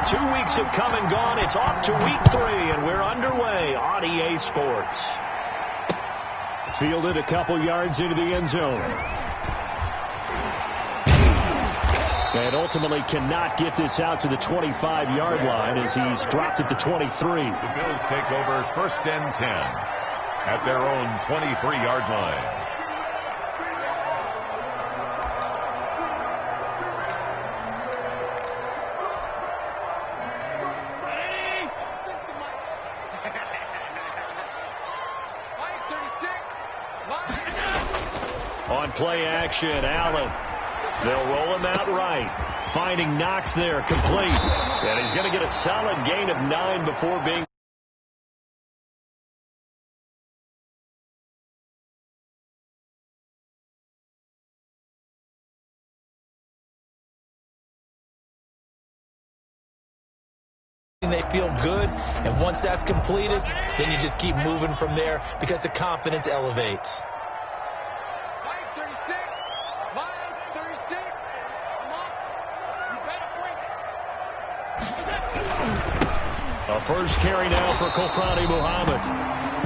2 weeks have come and gone. It's off to week 3, and we're underway on EA Sports. Fielded a couple yards into the end zone. And ultimately cannot get this out to the 25-yard line as he's dropped at the 23. The Bills take over 1st and 10 at their own 23-yard line. On play action, Allen. They'll roll him out right. Finding Knox there, complete. And he's going to get a solid gain of 9 before being... They feel good, and once that's completed, then you just keep moving from there because the confidence elevates. A first carry now for Kofrani Muhammad.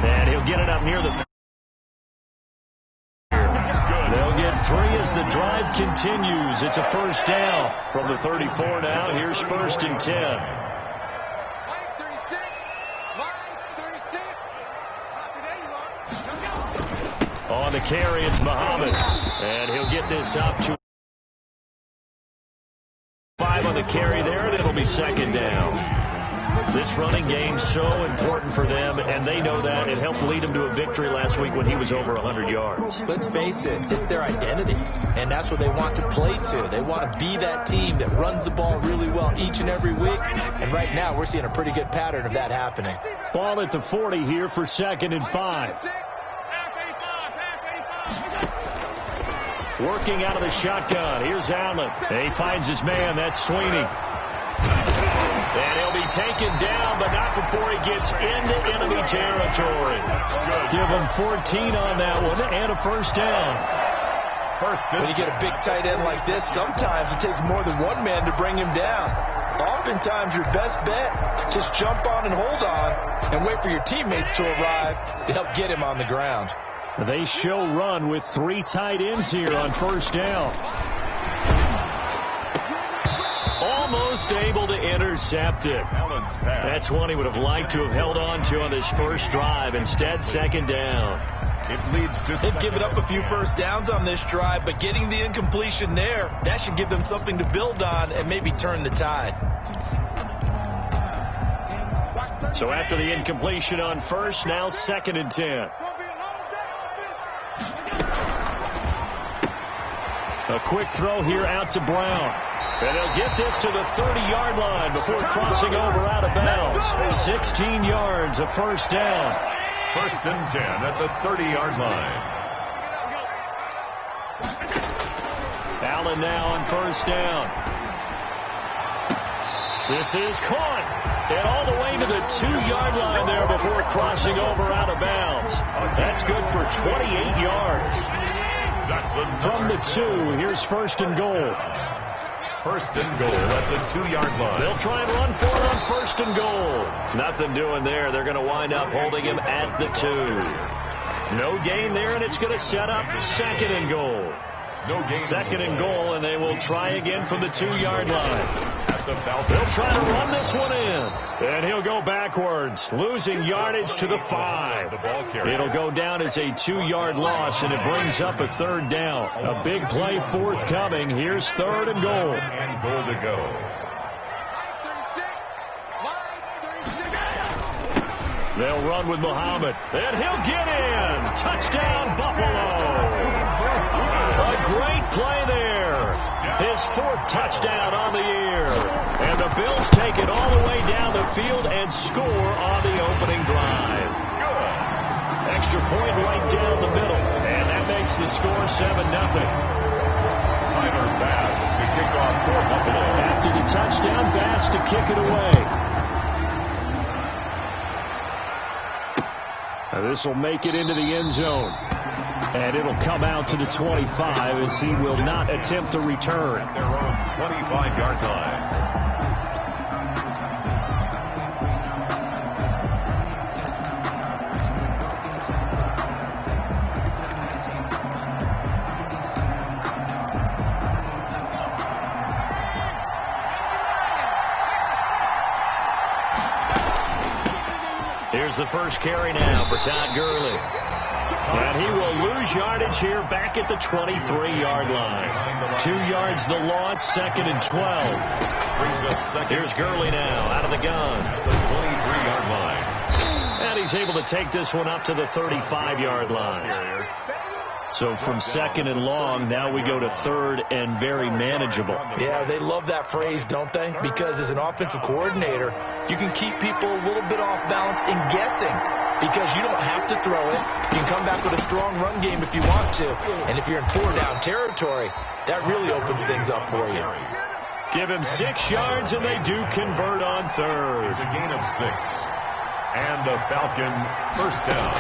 And he'll get it up near the... They'll get 3 as the drive continues. It's a first down from the 34 now. Here's 1st and 10. On the carry, it's Muhammad. And he'll get this up to 5 on the carry there, and it'll be 2nd down. This running game so important for them, and they know that. It helped lead them to a victory last week when he was over 100 yards. Let's face it, it's their identity, and that's what they want to play to. They want to be that team that runs the ball really well each and every week, and right now we're seeing a pretty good pattern of that happening. Ball at the 40 here for 2nd and 5. Working out of the shotgun. Here's Allen. And he finds his man. That's Sweeney. And he'll be taken down, but not before he gets into enemy territory. Give him 14 on that one and a first down. When you get a big tight end like this, sometimes it takes more than one man to bring him down. Oftentimes your best bet, just jump on and hold on and wait for your teammates to arrive to help get him on the ground. They show run with 3 tight ends here on first down. Almost able to intercept it. That's one he would have liked to have held on to on his first drive. Instead, 2nd down. It leads to... They've given up a few first downs on this drive, but getting the incompletion there, that should give them something to build on and maybe turn the tide. So after the incompletion on first, now 2nd and 10. A quick throw here out to Brown. And they'll get this to the 30-yard line before crossing over out of bounds. 16 yards, a first down. 1st and 10 at the 30-yard line. Allen now on first down. This is caught. And all the way to the 2-yard line there before crossing over out of bounds. That's good for 28 yards. From the 2, here's 1st and goal. 1st and goal at the 2-yard line. They'll try and run for it on 1st and goal. Nothing doing there. They're going to wind up holding him at the 2. No gain there, and it's going to set up 2nd and goal. No gain. 2nd and goal, and they will try again from the 2-yard line. They'll try to run this one in. And he'll go backwards, losing yardage to the 5. It'll go down as a 2-yard loss, and it brings up a 3rd down. A big play forthcoming. Here's 3rd and goal. And goal to go. They'll run with Muhammad. And he'll get in. Touchdown, Buffalo. A great play there. His 4th touchdown on the year. And the Bills take it all the way down the field and score on the opening drive. Good. Extra point right down the middle. And that makes the score 7-0. Tyler Bass to kick off for Buffalo. After the touchdown, Bass to kick it away. Now this will make it into the end zone. And it'll come out to the 25 as he will not attempt to return. At their own 25-yard line. Here's the first carry now for Todd Gurley. And he will lose yardage here back at the 23-yard line. 2 yards the loss, 2nd and 12. Here's Gurley now out of the gun. At the 23-yard line. And he's able to take this one up to the 35-yard line. So from 2nd and long, now we go to 3rd and very manageable. Yeah, they love that phrase, don't they? Because as an offensive coordinator, you can keep people a little bit off balance and guessing because you don't have to throw it. You can come back with a strong run game if you want to. And if you're in 4-down territory, that really opens things up for you. Give him 6 yards, and they do convert on 3rd. It's a gain of 6. And the Falcon first down.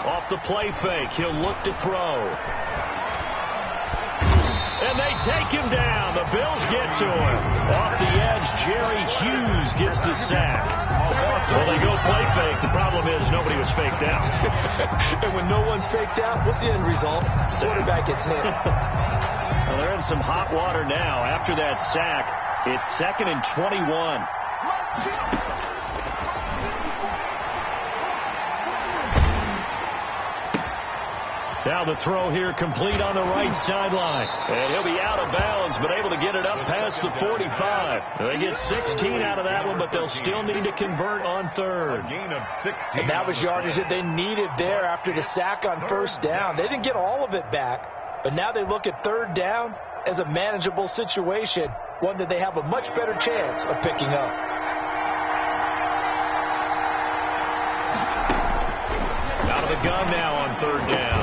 Off the play fake, he'll look to throw. And they take him down. The Bills get to him. Off the edge, Jerry Hughes gets the sack. Well, they go play fake. The problem is nobody was faked out. And when no one's faked out, what's the end result? Quarterback gets hit. Well, they're in some hot water now. After that sack, it's 2nd and 21. Now the throw here complete on the right sideline. And he'll be out of bounds, but able to get it up past the 45. They get 16 out of that one, but they'll still need to convert on 3rd. A gain of 16. And that was yardage that they needed there after the sack on 1st down. They didn't get all of it back, but now they look at 3rd down as a manageable situation, one that they have a much better chance of picking up. Out of the gun now on 3rd down.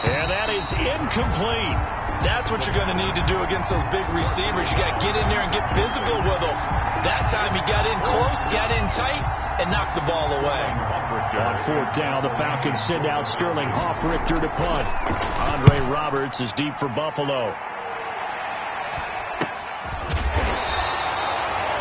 And that is incomplete. That's what you're going to need to do against those big receivers. You got to get in there and get physical with them. That time he got in close, got in tight, and knocked the ball away. On 4th down, the Falcons send out Sterling Hoffrichter to punt. Andre Roberts is deep for Buffalo.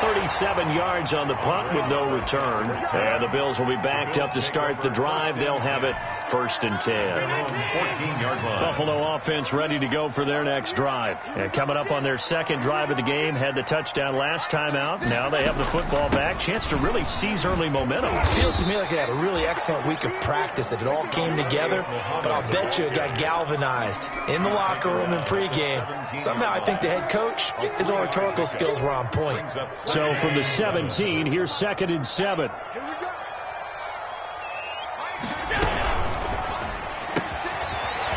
37 yards on the punt with no return. And the Bills will be backed up to start the drive. They'll have it 1st and 10. 14-yard line. Buffalo offense ready to go for their next drive. And coming up on their 2nd drive of the game, had the touchdown last time out. Now they have the football back. Chance to really seize early momentum. It feels to me like they had a really excellent week of practice, that it all came together. But I'll bet you it got galvanized in the locker room in pregame. Somehow I think the head coach, his oratorical skills were on point. So from the 17, here's 2nd and 7.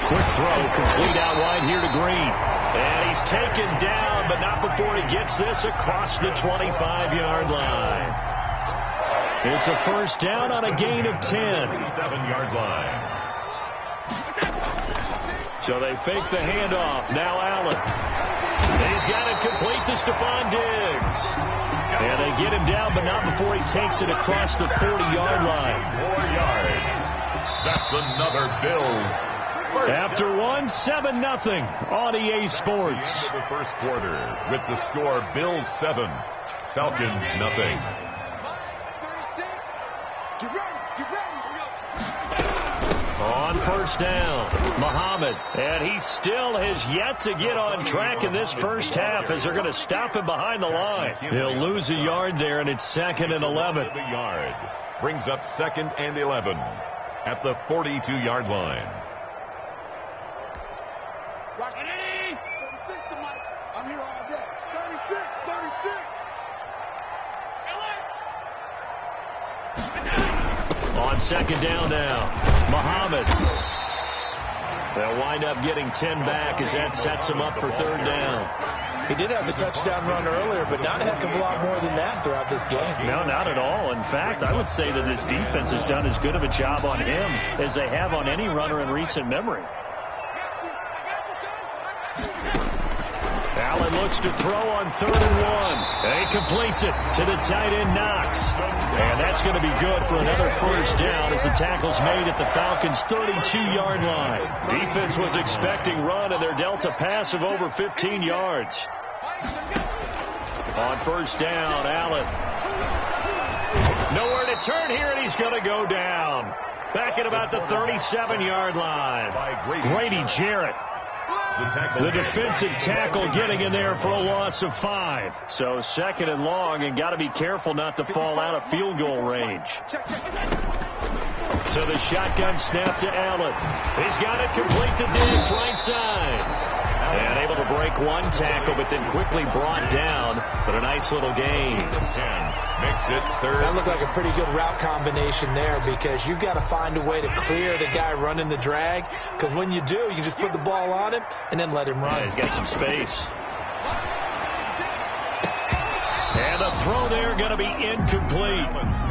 Quick throw, complete out wide here to Green. And he's taken down, but not before he gets this across the 25-yard line. It's a 1st down on a gain of 10. 7-yard line. So they fake the handoff. Now Allen. He's got it complete to Stephon Diggs. And they get him down, but not before he takes it across the 40-yard line. 4 yards. That's another Bills. After one, 7-0 on EA Sports. The first quarter with the score Bills 7, Falcons 0. On 1st down, Muhammad, and he still has yet to get on track in this first half as they're going to stop him behind the line. He'll lose a yard there, and it's 2nd and 11. The yard brings up 2nd and 11 at the 42-yard line. I'm here all day. 36, 36. On 2nd down now, Muhammad. They'll wind up getting 10 back as that sets him up for 3rd down. He did have the touchdown run earlier, but not a heck of a lot more than that throughout this game. No, not at all. In fact, I would say that this defense has done as good of a job on him as they have on any runner in recent memory. Allen looks to throw on 3rd and 1. And he completes it to the tight end, Knox. And that's going to be good for another 1st down as the tackle's made at the Falcons' 32-yard line. Defense was expecting run, and they're dealt a pass of over 15 yards. On 1st down, Allen. Nowhere to turn here, and he's going to go down. Back at about the 37-yard line. Grady Jarrett. The defensive tackle getting in there for a loss of 5. So 2nd and long, and got to be careful not to fall out of field goal range. So the shotgun snap to Allen. He's got it complete to Diggs, right side. And able to break one tackle, but then quickly brought down. But a nice little gain. 10 makes it 3rd. That looked like a pretty good route combination there, because you've got to find a way to clear the guy running the drag. Because when you do, you just put the ball on him and then let him run. Yeah, he's got some space. And the throw there going to be incomplete.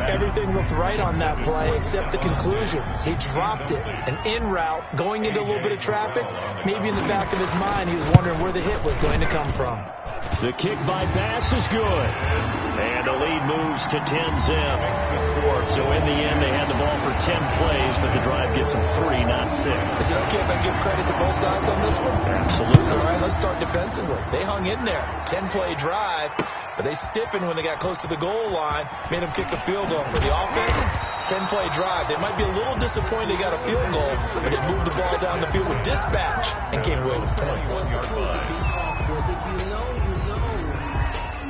Everything looked right on that play except the conclusion. He dropped it. An in route, going into a little bit of traffic. Maybe in the back of his mind, he was wondering where the hit was going to come from. The kick by Bass is good. And the lead moves to 10-zip. So in the end, they had the ball for 10 plays, but the drive gets them 3, not 6. Is it okay if I give credit to both sides on this one? Absolutely. All right, let's start defensively. They hung in there. 10-play drive. But they stiffened when they got close to the goal line, made them kick a field goal. For the offense, 10-play drive. They might be a little disappointed they got a field goal, but they moved the ball down the field with dispatch and came away with points.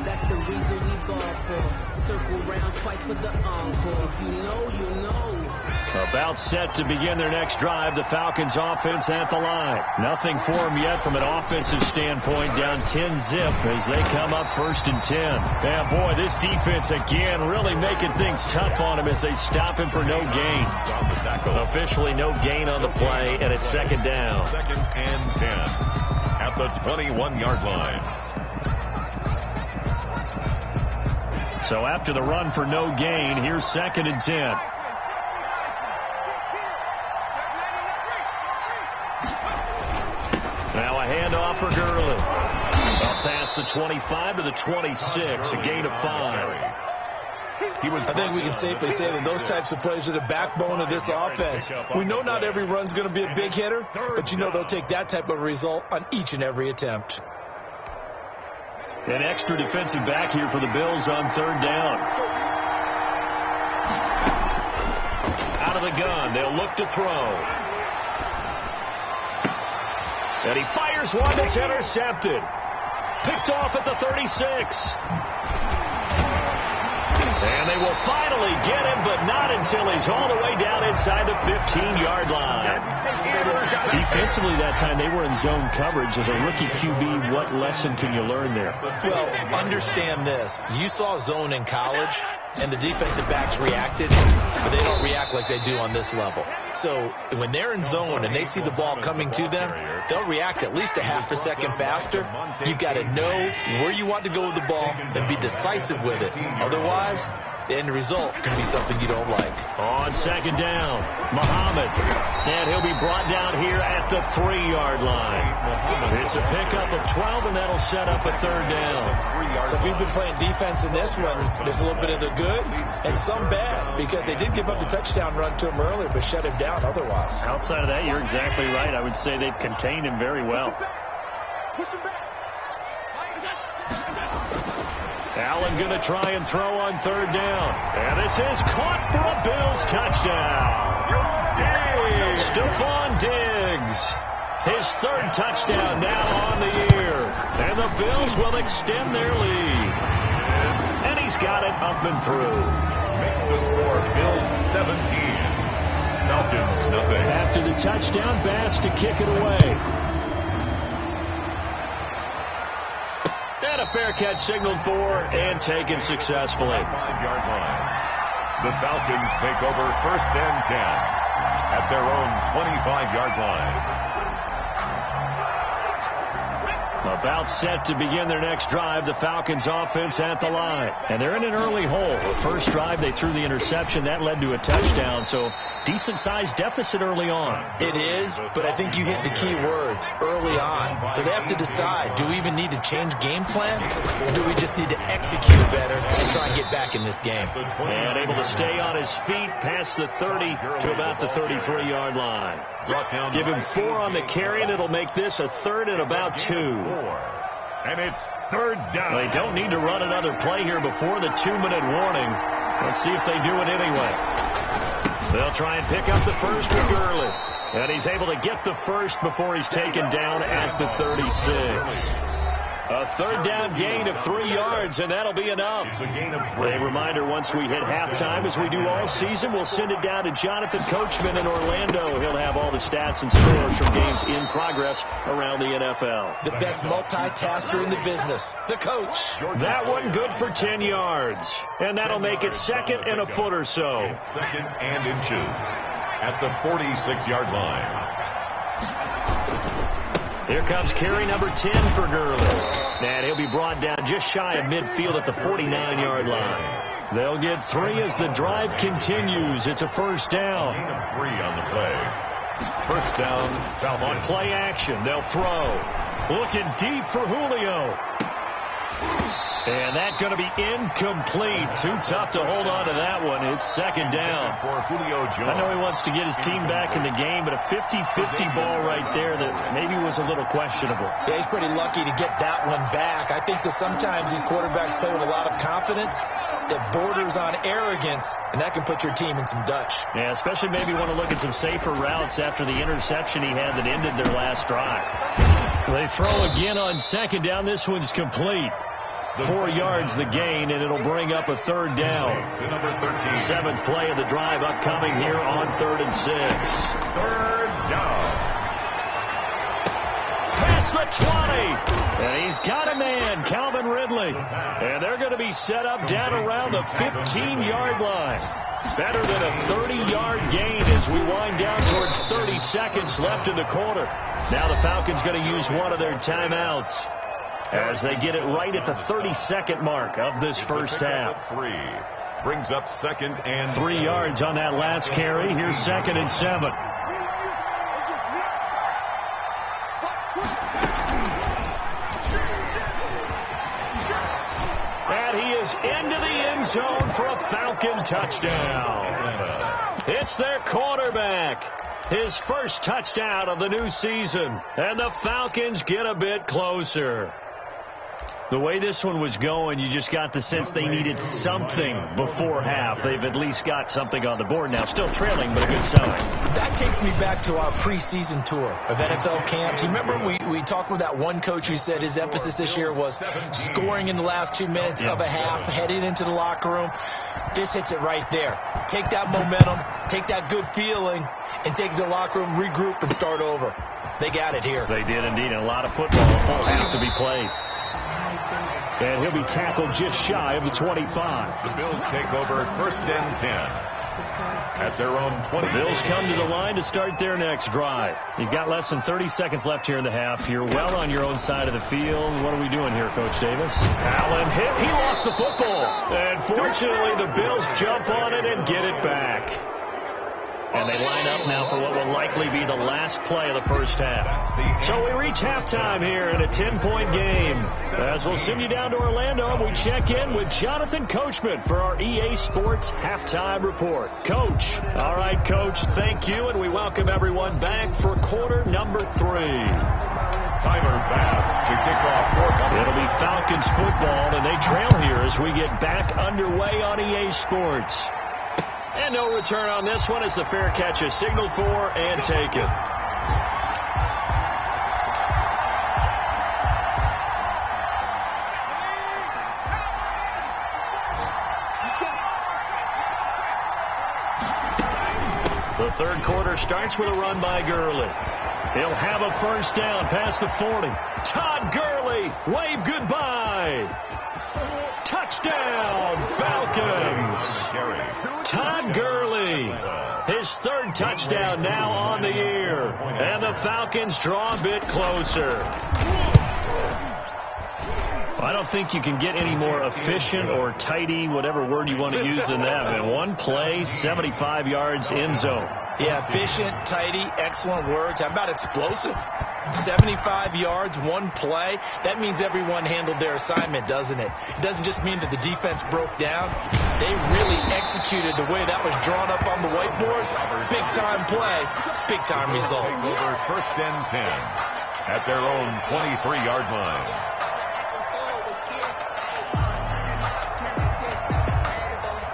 That's the reason we ball for. Circle round twice for the encore. If you know, you know. About set to begin their next drive. The Falcons offense at the line. Nothing for them yet from an offensive standpoint. Down 10-zip as they come up 1st and 10. Yeah, boy, this defense again really making things tough on him as they stop him for no gain. Officially no gain on the play, and it's 2nd down. 2nd and 10 at the 21-yard line. So after the run for no gain, here's 2nd and 10. Now a handoff for Gurley. Up past the 25 to the 26, a gain of 5. I think we can safely say that those types of plays are the backbone of this offense. We know not every run's going to be a big hitter, but you know they'll take that type of result on each and every attempt. An extra defensive back here for the Bills on 3rd down. Out of the gun, they'll look to throw. And he fires one that's intercepted. Picked off at the 36. And they will finally get him, but not until he's all the way down inside the 15-yard line. Defensively that time, they were in zone coverage. As a rookie QB, what lesson can you learn there? Well, understand this. You saw zone in college, and the defensive backs reacted, but they don't react like they do on this level. So when they're in zone and they see the ball coming to them, they'll react at least a half a second faster. You've got to know where you want to go with the ball and be decisive with it. Otherwise, the end result can be something you don't like. On 2nd down, Muhammad. And he'll be brought down here at the 3-yard line. It's a pickup of 12, and that'll set up a 3rd down. So if you've been playing defense in this one, there's a little bit of the good and some bad, because they did give up the touchdown run to him earlier, but shut him down otherwise. Outside of that, you're exactly right. I would say they've contained him very well. Push him back. Allen going to try and throw on 3rd down. And this is caught for a Bills touchdown. Stephon Diggs. His 3rd touchdown now on the year. And the Bills will extend their lead. And he's got it up and through. Makes the score Bills 17. Falcons nothing. After the touchdown, Bass to kick it away. And a fair catch signaled for and taken successfully. 5-yard line. The Falcons take over 1st and 10 at their own 25-yard line. About set to begin their next drive, the Falcons offense at the line. And they're in an early hole. The first drive, they threw the interception. That led to a touchdown, so decent-sized deficit early on. It is, but I think you hit the key words, early on. So they have to decide, do we even need to change game plan? Or do we just need to execute better and try and get back in this game? And able to stay on his feet past the 30 to about the 33-yard line. Give him 4 on the carry, and it'll make this a 3rd and about 2. And it's 3rd down. They don't need to run another play here before the 2-minute warning. Let's see if they do it anyway. They'll try and pick up the first with Gurley. And he's able to get the first before he's taken down at the 36. A third down gain of 3 yards, and that'll be enough. A reminder, once we hit halftime, as we do all season, we'll send it down to Jonathan Coachman in Orlando. He'll have all the stats and scores from games in progress around the NFL. The best multitasker in the business, the coach. That one good for 10 yards. And that'll make it second and a foot or so. Second and inches at the 46-yard line. Here comes carry number 10 for Gurley. And he'll be brought down just shy of midfield at the 49-yard line. They'll get 3 as the drive continues. It's a first down. Gain of 3 on the play. First down, Falcons. On play action, they'll throw. Looking deep for Julio. And that's going to be incomplete. Too tough to hold on to that one. It's second down. For Julio Jones. I know he wants to get his team back in the game, but a 50-50 ball right there that maybe was a little questionable. Yeah, he's pretty lucky to get that one back. I think that sometimes these quarterbacks play with a lot of confidence that borders on arrogance, and that can put your team in some Dutch. Yeah, especially maybe want to look at some safer routes after the interception he had that ended their last drive. They throw again on second down. This one's complete. 4 yards the gain, and it'll bring up a third down. To number 13. Seventh play of the drive upcoming here on 3rd and 6. Third down. Past the 20. And he's got a man, Calvin Ridley. And they're going to be set up down around the 15-yard line. Better than a 30-yard gain as we wind down towards 30 seconds left in the quarter. Now the Falcons going to use one of their timeouts as they get it right at the 30-second mark of this first half. 3 brings up second and 3 yards on that last carry. Here's 2nd and 7. And he is into the end zone for a Falcon touchdown. It's their quarterback. His first touchdown of the new season. And the Falcons get a bit closer. The way this one was going, you just got the sense they needed something before half. They've at least got something on the board now. Still trailing, but a good sign. That takes me back to our preseason tour of NFL camps. You remember we talked with that one coach who said his emphasis this year was scoring in the last 2 minutes of a half, heading into the locker room. This hits it right there. Take that momentum, take that good feeling, and take the locker room, regroup, and start over. They got it here. They did indeed, and a lot of football will have to be played. And he'll be tackled just shy of the 25. The Bills take over 1st and 10 at their own 20. The Bills come to the line to start their next drive. You've got less than 30 seconds left here in the half. You're well on your own side of the field. What are we doing here, Coach Davis? Allen hit. He lost the football. And fortunately, the Bills jump on it and get it back. And they line up now for what will likely be the last play of the first half. So we reach halftime here in a 10-point game. As we'll send you down to Orlando, and we check in with Jonathan Coachman for our EA Sports Halftime Report. Coach. All right, Coach, thank you, and we welcome everyone back for quarter number 3. Tyler Bass to kick off. It'll be Falcons football, and they trail here as we get back underway on EA Sports. And no return on this one as the fair catch is signaled for and taken. The third quarter starts with a run by Gurley. He'll have a first down past the 40. Todd Gurley, wave goodbye. Touchdown, Falcons. Todd Gurley, his third touchdown now on the year. And the Falcons draw a bit closer. I don't think you can get any more efficient or tidy, whatever word you want to use than that. In one play, 75 yards end zone. Yeah, efficient, tidy, excellent words. How about explosive? 75 yards, one play. That means everyone handled their assignment, doesn't it? It doesn't just mean that the defense broke down. They really executed the way that was drawn up on the whiteboard. Big-time play, big-time result. Over 1st and 10 at their own 23-yard line.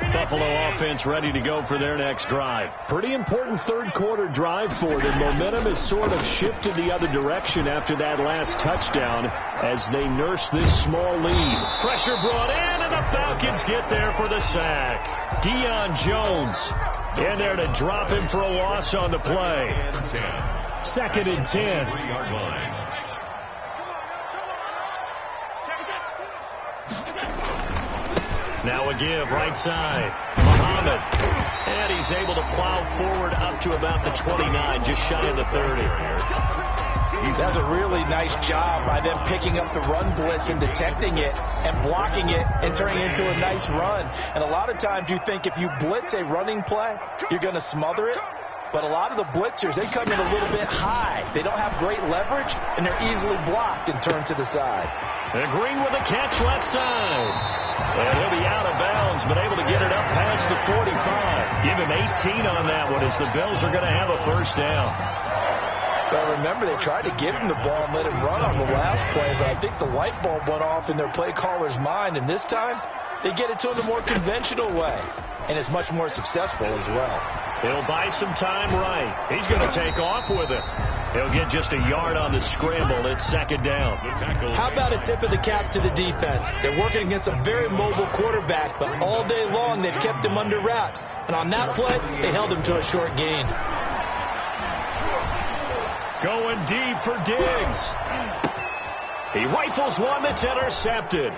The Buffalo offense ready to go for their next drive. Pretty important third-quarter drive for them. Momentum has sort of shifted the other direction after that last touchdown as they nurse this small lead. Pressure brought in, and the Falcons get there for the sack. Deion Jones in there to drop him for a loss on the play. 2nd and 10. 3-yard line. Now a give, right side. Muhammad. And he's able to plow forward up to about the 29, just shy of the 30. He does a really nice job by them picking up the run blitz and detecting it and blocking it and turning it into a nice run. And a lot of times you think if you blitz a running play, you're going to smother it. But a lot of the blitzers, they come in a little bit high. They don't have great leverage, and they're easily blocked and turned to the side. And Green with a catch left side. And he'll be out of bounds, but able to get it up past the 45. Give him 18 on that one as the Bills are going to have a first down. But remember, they tried to give him the ball and let him run on the last play, but I think the light bulb went off in their play caller's mind, and this time they get it to him the more conventional way, and it's much more successful as well. He'll buy some time right. He's going to take off with it. He'll get just a yard on the scramble. It's 2nd down. How about a tip of the cap to the defense? They're working against a very mobile quarterback, but all day long they've kept him under wraps. And on that play, they held him to a short gain. Going deep for Diggs. He rifles one that's intercepted.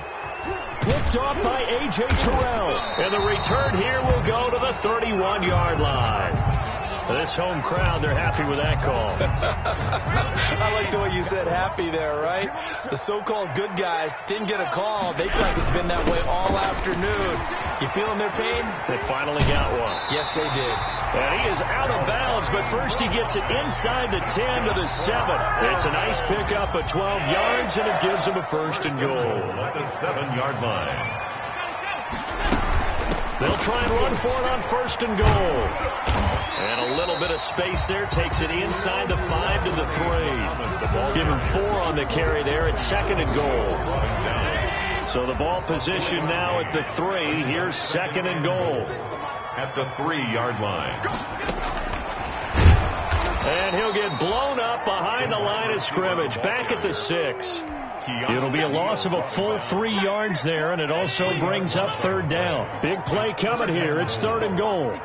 Picked off by A.J. Terrell. And the return here will go to the 31-yard line. This home crowd, they're happy with that call. I like the way you said happy there, right? The so-called good guys didn't get a call. They feel like it's been that way all afternoon. You feeling their pain? They finally got one. Yes, they did. And he is out of bounds, but first he gets it inside the 10 to the 7. It's a nice pickup of 12 yards, and it gives him a 1st and goal. At the 7-yard line. They'll try and run for it on 1st and goal. And a little bit of space there takes it inside the 5 to the 3. Give him 4 on the carry there. It's 2nd and goal. So the ball position now at the 3. Here's 2nd and goal. At the 3-yard line. And he'll get blown up behind the line of scrimmage. Back at the 6. It'll be a loss of a full 3 yards there, and it also brings up 3rd down. Big play coming here. It's 3rd and goal.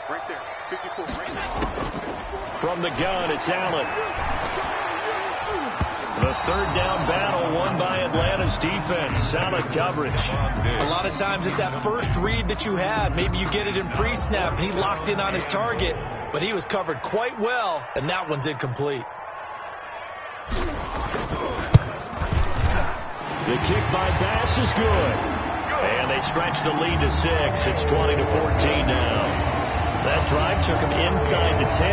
Right there. 54. Right there. From the gun, it's Allen. The 3rd down battle won by Atlanta's defense. Solid coverage. A lot of times it's that first read that you have. Maybe you get it in pre-snap, and he locked in on his target, but he was covered quite well, and that one's incomplete. The kick by Bass is good. And they stretch the lead to 6. It's 20-14 now. That drive took him inside the 10.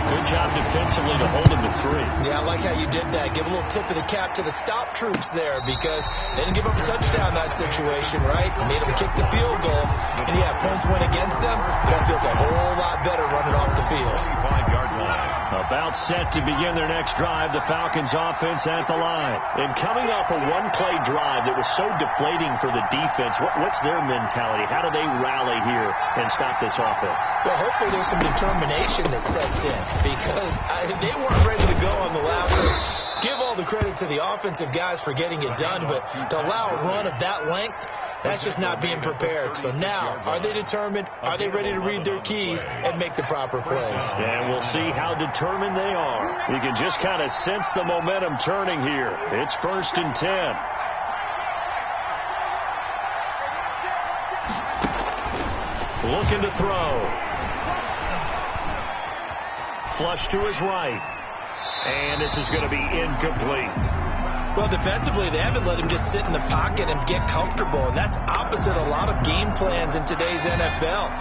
Good job defensively to hold him to 3. Yeah, I like how you did that. Give a little tip of the cap to the stop troops there because they didn't give up a touchdown in that situation, right? They made them kick the field goal. And yeah, points went against them. That feels a whole lot better running off the field. 25-yard line. About set to begin their next drive, the Falcons offense at the line. And coming off a one-play drive that was so deflating for the defense, what's their mentality? How do they rally here and stop this offense? Well, hopefully there's some determination that sets in because they weren't ready to go on the last one. Give all the credit to the offensive guys for getting it done, but to allow a run of that length, that's just not being prepared. So now, are they determined? Are they ready to read their keys and make the proper plays? And we'll see how determined they are. You can just kind of sense the momentum turning here. It's 1st and 10. Looking to throw. Flush to his right. And this is going to be incomplete. Well, defensively, they haven't let him just sit in the pocket and get comfortable, and that's opposite a lot of game plans in today's NFL.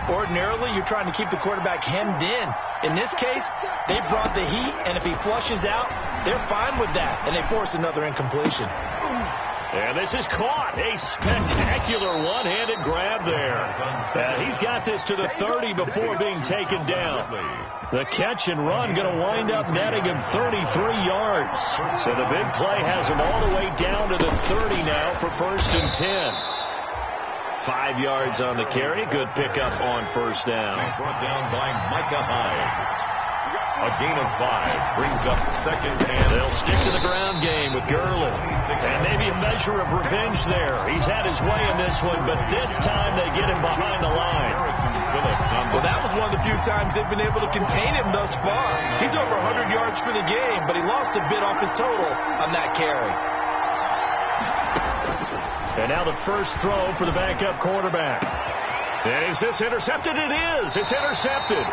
Ordinarily, you're trying to keep the quarterback hemmed in. In this case, they brought the heat, and if he flushes out, they're fine with that, and they force another incompletion. And this is caught. A spectacular one-handed grab there. He's got this to the 30 before being taken down. The catch and run going to wind up netting him 33 yards. So the big play has him all the way down to the 30 now for 1st and 10. 5 yards on the carry. Good pickup on first down. Brought down by Micah Hyde. A gain of 5 brings up second and they'll stick to the ground game with Gurley. And maybe a measure of revenge there. He's had his way in this one, but this time they get him behind the line. Well, that was one of the few times they've been able to contain him thus far. He's over 100 yards for the game, but he lost a bit off his total on that carry. And now the first throw for the backup quarterback. And is this intercepted? It is. It's intercepted.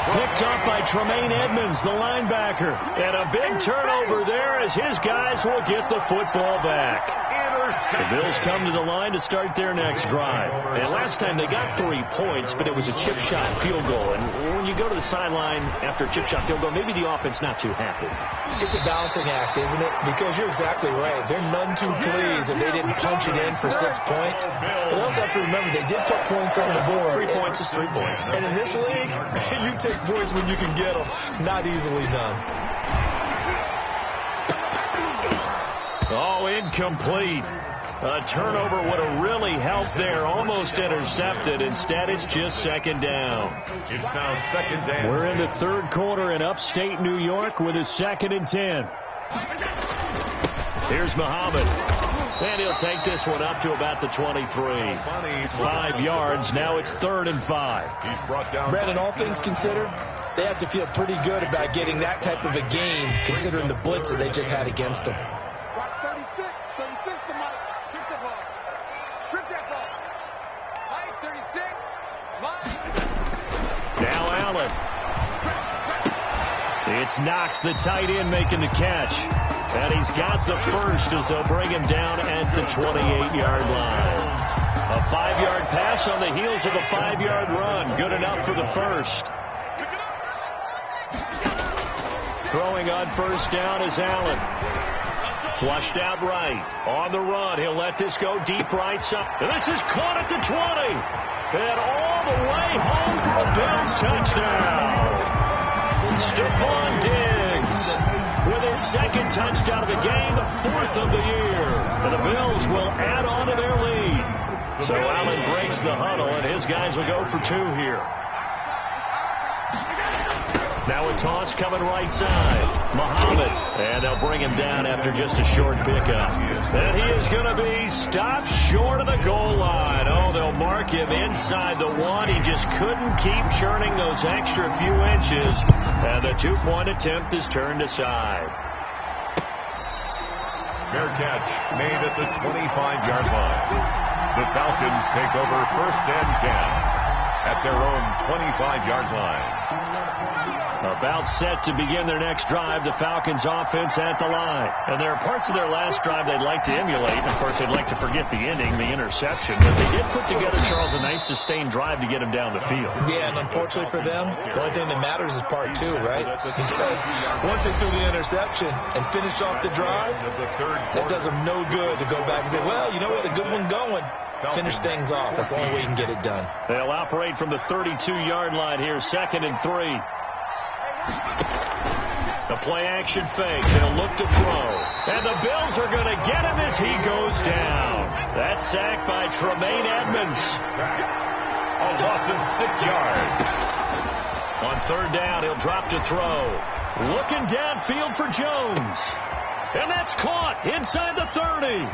Picked off by Tremaine Edmonds, the linebacker. And a big turnover there as his guys will get the football back. The Bills come to the line to start their next drive. And last time they got 3 points, but it was a chip shot field goal. And when you go to the sideline after a chip shot field goal, maybe the offense not too happy. It's a balancing act, isn't it? Because you're exactly right. They're none too pleased that they didn't punch it in for 6 points. But they also have to remember they did put points on the board. 3 points is 3 points. And in this league, you take points when you can get them. Not easily done. Oh, incomplete. A turnover would have really helped there. Almost intercepted. Instead, it's just second down. It's now second down. We're in the third quarter in upstate New York with a 2nd and 10. Here's Muhammad. And he'll take this one up to about the 23. 5 yards. Now it's 3rd and 5. He's brought down. Brandon, all things considered, they have to feel pretty good about getting that type of a gain, considering the blitz that they just had against them. 36 to Mike. Strip that ball. Strip that ball. Mike, 36. Mike. Now Allen. It's Knox, the tight end, making the catch. And he's got the first as they'll bring him down at the 28-yard line. A 5-yard pass on the heels of a 5-yard run. Good enough for the first. Throwing on first down is Allen. Flushed out right. On the run. He'll let this go deep right side. And this is caught at the 20. And all the way home for a Bills touchdown. Stephon Diggs with his 2nd touchdown of the game, the 4th of the year. And the Bills will add on to their lead. So Allen breaks the huddle, and his guys will go for 2 here. Now a toss coming right side. Muhammad. And they'll bring him down after just a short pickup. And he is going to be stopped short of the goal line. Oh, they'll mark him inside the 1. He just couldn't keep churning those extra few inches. And the 2-point attempt is turned aside. Fair catch made at the 25-yard line. The Falcons take over 1st and 10 at their own 25-yard line. About set to begin their next drive, the Falcons offense at the line. And there are parts of their last drive they'd like to emulate. And of course, they'd like to forget the ending, the interception. But they did put together, Charles, a nice sustained drive to get him down the field. Yeah, and unfortunately for them, the only thing that matters is part 2, right? Because once they threw the interception and finished off the drive, that does them no good to go back and say, well, you know what, a good one going. Finish things off. That's the only way you can get it done. They'll operate from the 32-yard line here, 2nd and 3. The play-action fake. They'll look to throw. And the Bills are going to get him as he goes down. That's sacked by Tremaine Edmonds. A loss of 6 yards. On 3rd down, he'll drop to throw. Looking downfield for Jones. And that's caught inside the 30.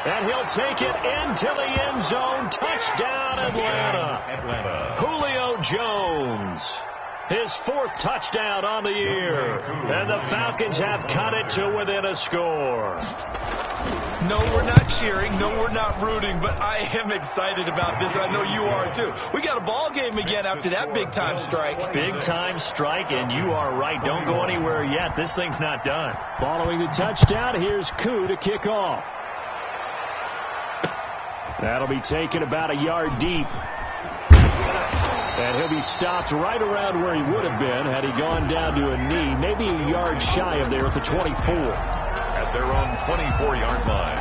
And he'll take it into the end zone. Touchdown, Atlanta. Julio Jones. His 4th touchdown on the year. And the Falcons have cut it to within a score. No, we're not cheering. No, we're not rooting. But I am excited about this. I know you are, too. We got a ball game again after that big-time strike. Big-time strike, and you are right. Don't go anywhere yet. This thing's not done. Following the touchdown, here's Koo to kick off. That'll be taken about a yard deep. And he'll be stopped right around where he would have been had he gone down to a knee, maybe a yard shy of there at the 24. At their own 24-yard line.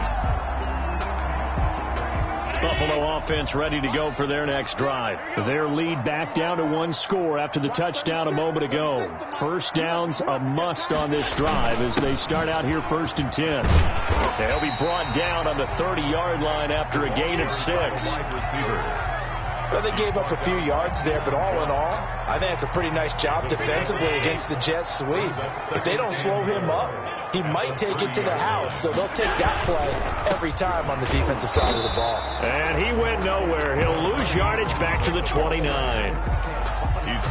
Buffalo offense ready to go for their next drive. Their lead back down to 1 score after the touchdown a moment ago. First down's a must on this drive as they start out here 1st and 10. They'll be brought down on the 30-yard line after a gain of 6. Well, they gave up a few yards there, but all in all, I think it's a pretty nice job defensively against the Jets sweep. If they don't slow him up, he might take it to the house, so they'll take that play every time on the defensive side of the ball. And he went nowhere. He'll lose yardage back to the 29.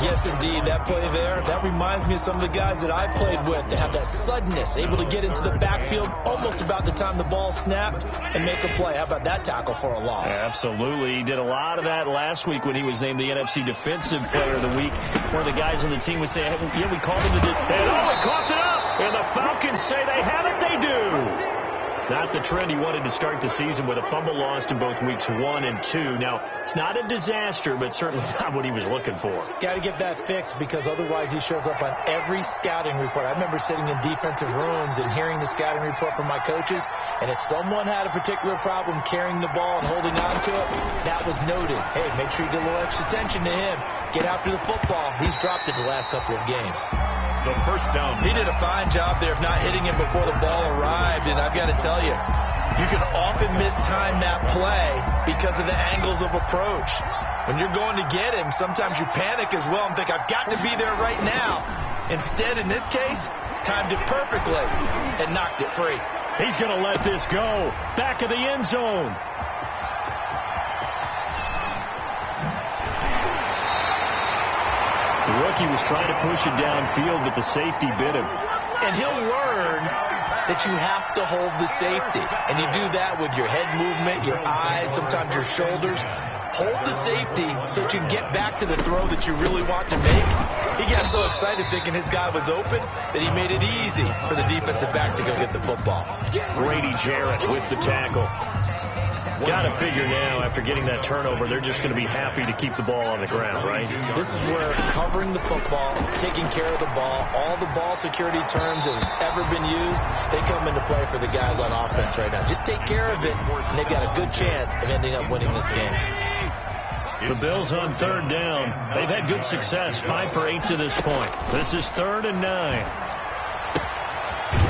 Yes, indeed. That play there, that reminds me of some of the guys that I played with. They have that suddenness, able to get into the backfield almost about the time the ball snapped and make a play. How about that tackle for a loss? Absolutely. He did a lot of that last week when he was named the NFC Defensive Player of the Week. One of the guys on the team would say, yeah, we called him the... And he coughed it up! And the Falcons say they have it. They do! Not the trend he wanted to start the season with a fumble lost in both weeks 1 and 2. Now, it's not a disaster, but certainly not what he was looking for. Got to get that fixed because otherwise he shows up on every scouting report. I remember sitting in defensive rooms and hearing the scouting report from my coaches, and if someone had a particular problem carrying the ball and holding on to it, that was noted. Hey, make sure you get a little extra attention to him. Get after the football. He's dropped it the last couple of games. The first down. He did a fine job there of not hitting him before the ball arrived, and I've got to tell you, you can often mistime that play because of the angles of approach. When you're going to get him, sometimes you panic as well and think, I've got to be there right now. Instead, in this case, timed it perfectly and knocked it free. He's going to let this go. Back of the end zone. The rookie was trying to push it downfield, but the safety bit him. And he'll learn that you have to hold the safety. And you do that with your head movement, your eyes, sometimes your shoulders. Hold the safety so that you can get back to the throw that you really want to make. He got so excited thinking his guy was open that he made it easy for the defensive back to go get the football. Grady Jarrett with the tackle. Got to figure now, after getting that turnover, they're just going to be happy to keep the ball on the ground, right? This is where covering the football, taking care of the ball, all the ball security terms that have ever been used, they come into play for the guys on offense right now. Just take care of it, and they've got a good chance of ending up winning this game. The Bills on 3rd down. They've had good success, 5 for 8 to this point. This is 3rd and 9.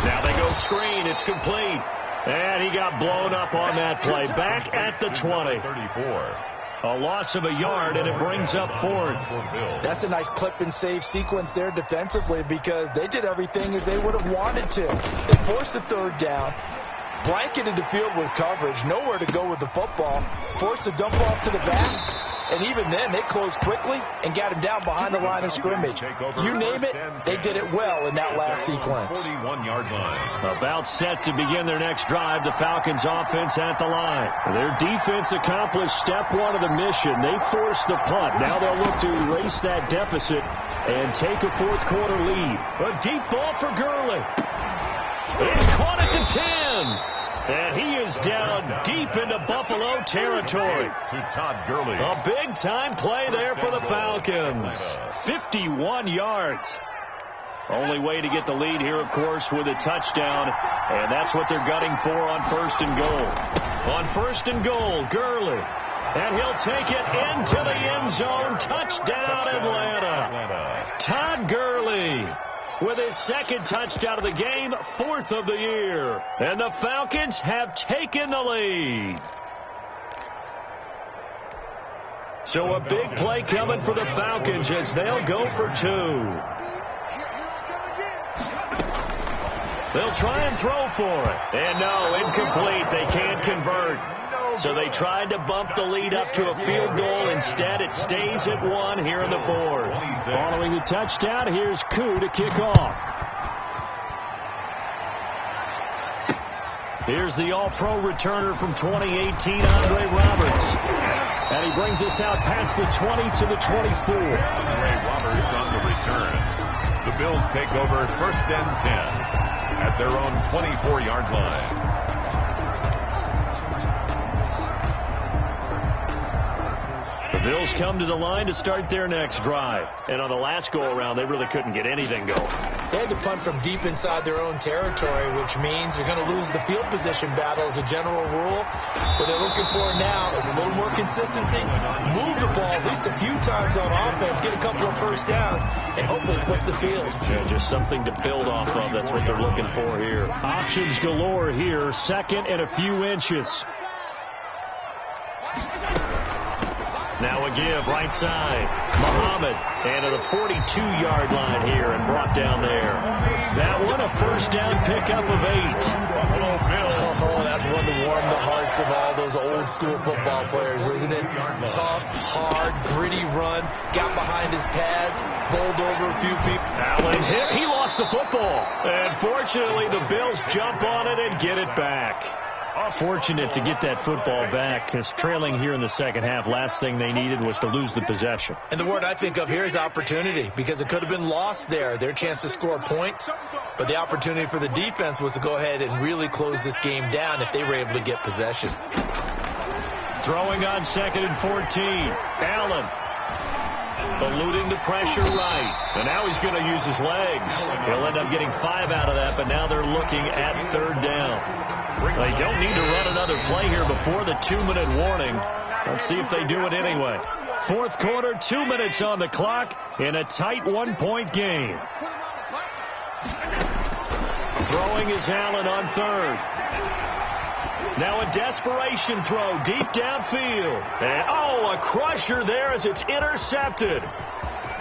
Now they go screen. It's complete. And he got blown up on that play. Back at the 20. 34. A loss of a yard, and it brings up 4th. That's a nice clip and save sequence there defensively because they did everything as they would have wanted to. They forced the 3rd down, blanketed the field with coverage, nowhere to go with the football, forced the dump off to the back. And even then, they closed quickly and got him down behind the line of scrimmage. You name it, they did it well in that last sequence. 41-yard line. About set to begin their next drive, the Falcons offense at the line. Their defense accomplished step 1 of the mission. They forced the punt. Now they'll look to erase that deficit and take a 4th quarter lead. A deep ball for Gurley. It's caught at the 10. And he is down deep into Buffalo territory. To Todd Gurley. A big-time play there for the Falcons. 51 yards. Only way to get the lead here, of course, with a touchdown. And that's what they're gunning for on 1st and goal. On 1st and goal, Gurley. And he'll take it into the end zone. Touchdown, Atlanta. Todd Gurley with his 2nd touchdown of the game, 4th of the year. And the Falcons have taken the lead. So a big play coming for the Falcons as they'll go for 2. They'll try and throw for it. And no, incomplete. They can't convert. So they tried to bump the lead up to a field goal. Instead, it stays at 1 here in the 4th. Following the touchdown, here's Koo to kick off. Here's the All-Pro returner from 2018, Andre Roberts. And he brings us out past the 20 to the 24. Andre Roberts on the return. The Bills take over 1st and 10 at their own 24-yard line. The Bills come to the line to start their next drive. And on the last go-around, they really couldn't get anything going. They had to punt from deep inside their own territory, which means they're going to lose the field position battle as a general rule. What they're looking for now is a little more consistency, move the ball at least a few times on offense, get a couple of first downs, and hopefully flip the field. Yeah, just something to build off of. That's what they're looking for here. Options galore here. Second and a few inches. Now a give, right side. Muhammad, and to the 42-yard line here and brought down there. That one, a first down pickup of 8. Buffalo Bills. Oh, that's one to warm the hearts of all those old-school football players, isn't it? Tough, hard, gritty run, got behind his pads, bowled over a few people. Allen hit, he lost the football. And fortunately, the Bills jump on it and get it back. Fortunate to get that football back, because trailing here in the second half, last thing they needed was to lose the possession. And the word I think of here is opportunity, because it could have been lost there, their chance to score points. But the opportunity for the defense was to go ahead and really close this game down if they were able to get possession. Throwing on 2nd and 14. Allen eluding the pressure right. And now he's going to use his legs. He'll end up getting 5 out of that, but now they're looking at 3rd down. They don't need to run another play here before the 2-minute warning. Let's see if they do it anyway. 4th quarter, 2 minutes on the clock in a tight 1-point game. Throwing is Allen on 3rd. Now a desperation throw deep downfield. And, a crusher there as it's intercepted.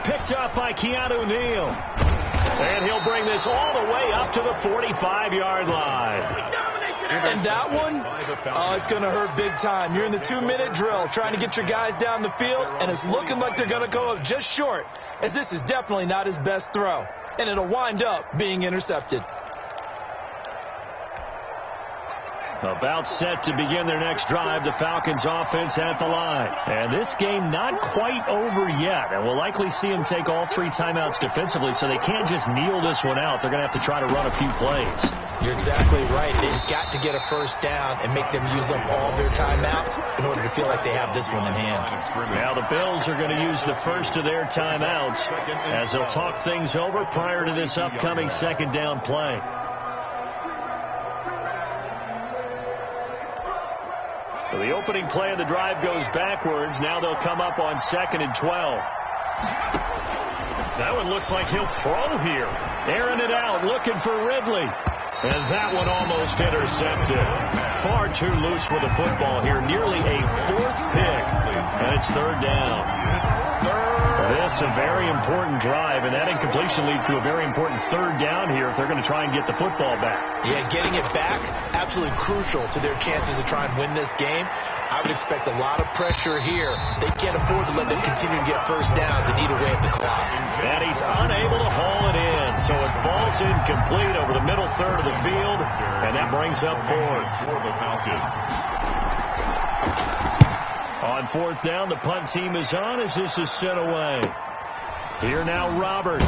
Picked up by Keanu Neal. And he'll bring this all the way up to the 45-yard line. And that one, it's going to hurt big time. You're in the 2-minute drill trying to get your guys down the field, and it's looking like they're going to go up just short, as this is definitely not his best throw. And it'll wind up being intercepted. About set to begin their next drive, the Falcons offense at the line. And this game not quite over yet. And we'll likely see them take all 3 timeouts defensively, so they can't just kneel this one out. They're going to have to try to run a few plays. You're exactly right. They've got to get a first down and make them use up all their timeouts in order to feel like they have this one in hand. Now the Bills are going to use the first of their timeouts as they'll talk things over prior to this upcoming 2nd down play. So the opening play of the drive goes backwards. Now they'll come up on 2nd and 12. That one looks like he'll throw here. Airing it out, looking for Ridley. And that one almost intercepted. Far too loose with the football here. Nearly a 4th pick. And it's 3rd down. This a very important drive, and that incompletion leads to a very important 3rd down here if they're going to try and get the football back. Yeah, getting it back, absolutely crucial to their chances to try and win this game. I would expect a lot of pressure here. They can't afford to let them continue to get first downs and eat away at the clock. And he's unable to haul it in, so it falls incomplete over the middle third of the field, and that brings up 4th. For the Falcons. On 4th down, the punt team is on as this is sent away. Here now Roberts.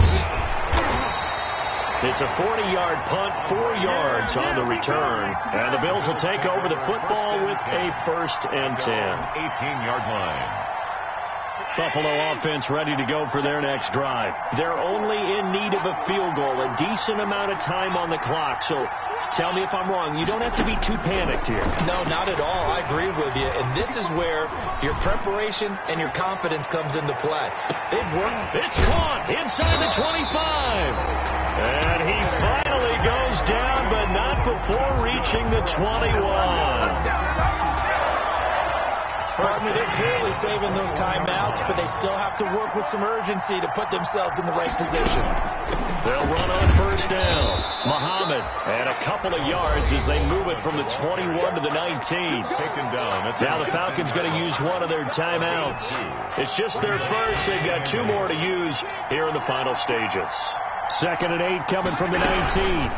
It's a 40-yard punt, 4 yards on the return. And the Bills will take over the football with a 1st and 10. 18-yard line. Buffalo offense ready to go for their next drive. They're only in need of a field goal, a decent amount of time on the clock. So tell me if I'm wrong. You don't have to be too panicked here. No, not at all. I agree with you. And this is where your preparation and your confidence comes into play. They've worked. It's caught inside the 25. And he finally goes down, but not before reaching the 21. Partner, they're clearly saving those timeouts, but they still have to work with some urgency to put themselves in the right position. They'll run on 1st down. Muhammad, and a couple of yards as they move it from the 21 to the 19. Taken down. Now the Falcons going to use one of their timeouts. It's just their first. They've got 2 more to use here in the final stages. 2nd and 8 coming from the 19.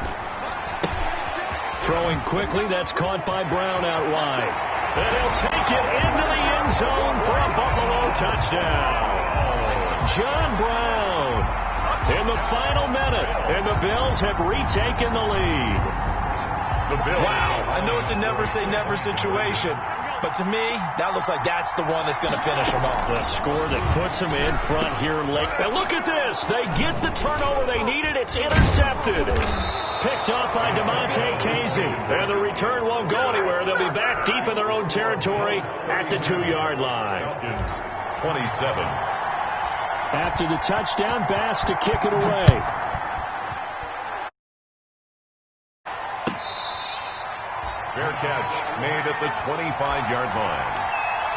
Throwing quickly, that's caught by Brown out wide. And he'll take it into the end zone for a Buffalo touchdown. John Brown in the final minute, and the Bills have retaken the lead. Wow, I know it's a never-say-never situation, But to me, that looks like that's the one that's going to finish them off. The score that puts them in front here late. And look at this. They get the turnover they needed. It's intercepted. Picked off by DeMonte Casey. And the return won't go anywhere. They'll be back deep in their own territory at the 2-yard line. 27. After the touchdown, Bass to kick it away. Fair catch made at the 25-yard line.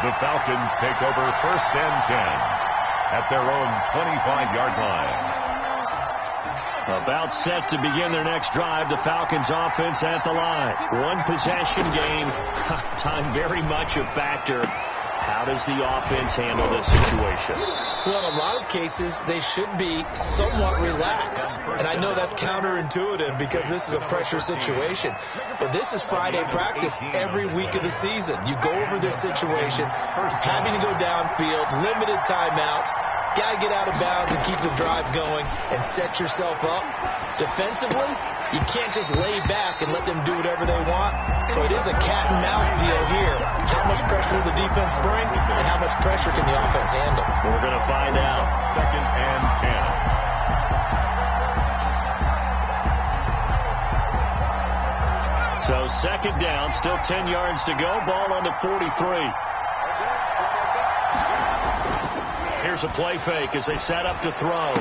The Falcons take over 1st and 10 at their own 25-yard line. About set to begin their next drive. The Falcons offense at the line. One possession game. Time very much a factor. How does the offense handle this situation? Well, in a lot of cases, they should be somewhat relaxed. And I know that's counterintuitive because this is a pressure situation. But this is Friday practice every week of the season. You go over this situation, having to go downfield, limited timeouts. Got to get out of bounds and keep the drive going and set yourself up. Defensively, you can't just lay back and let them do whatever they want. So it is a cat and mouse deal here. How much pressure will the defense bring and how much pressure can the offense handle? We're going to find out. 2nd and 10. So 2nd down, still 10 yards to go. Ball on the 43. Here's a play fake as they set up to throw.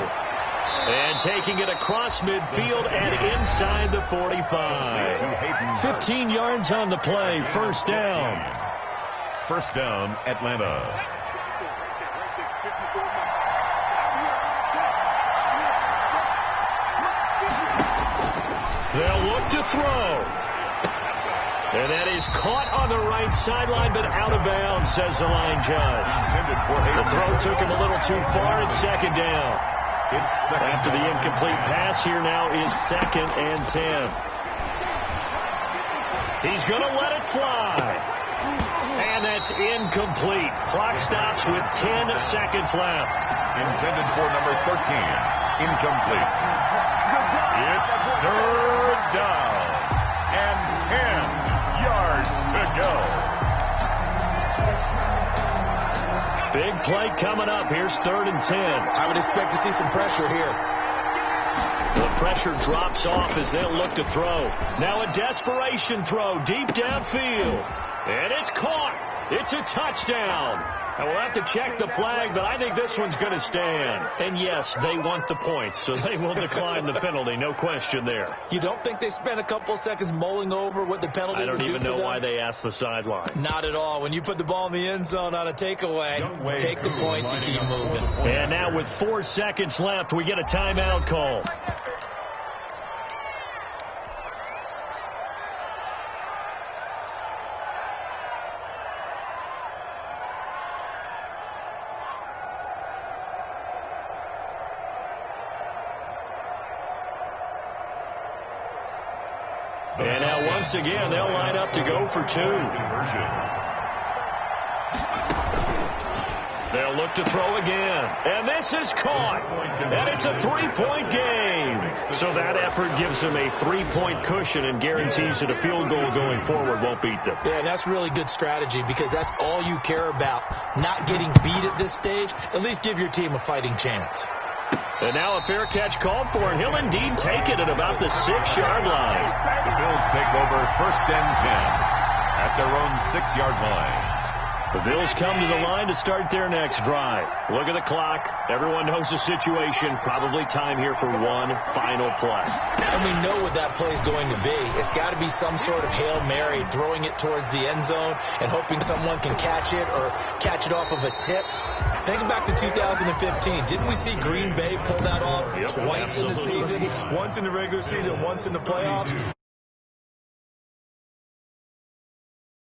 And taking it across midfield and inside the 45. 15 yards on the play. 1st down. 1st down, Atlanta. They'll look to throw. And that is caught on the right sideline, but out of bounds, says the line judge. The throw took him a little too far. It's 2nd down. After the incomplete pass, here now is 2nd and 10. He's going to let it fly. And that's incomplete. Clock stops with 10 seconds left. Intended for number 13. Incomplete. It's 3rd down and 10 yards to go. Big play coming up. Here's 3rd and 10. I would expect to see some pressure here. The pressure drops off as they'll look to throw. Now a desperation throw deep downfield. And it's caught. It's a touchdown. And we'll have to check the flag, but I think this one's going to stand. And yes, they want the points, so they will decline the penalty. No question there. You don't think they spent a couple of seconds mulling over what the penalty would do for them? I don't even know why they asked the sideline. Not at all. When you put the ball in the end zone on a takeaway, take the points and keep moving. And now with 4 seconds left, we get a timeout call. And now once again, they'll line up to go for 2. They'll look to throw again. And this is caught. And it's a 3-point game. So that effort gives them a 3-point cushion and guarantees that a field goal going forward won't beat them. Yeah, that's really good strategy because that's all you care about. Not getting beat at this stage. At least give your team a fighting chance. And now a fair catch called for, and he'll indeed take it at about the 6-yard line. The Bills take over 1st and 10 at their own 6-yard line. The Bills come to the line to start their next drive. Look at the clock. Everyone knows the situation. Probably time here for one final play. And we know what that play is going to be. It's got to be some sort of Hail Mary, throwing it towards the end zone and hoping someone can catch it or catch it off of a tip. Think back to 2015. Didn't we see Green Bay pull that off twice in the season? Once in the regular season, once in the playoffs.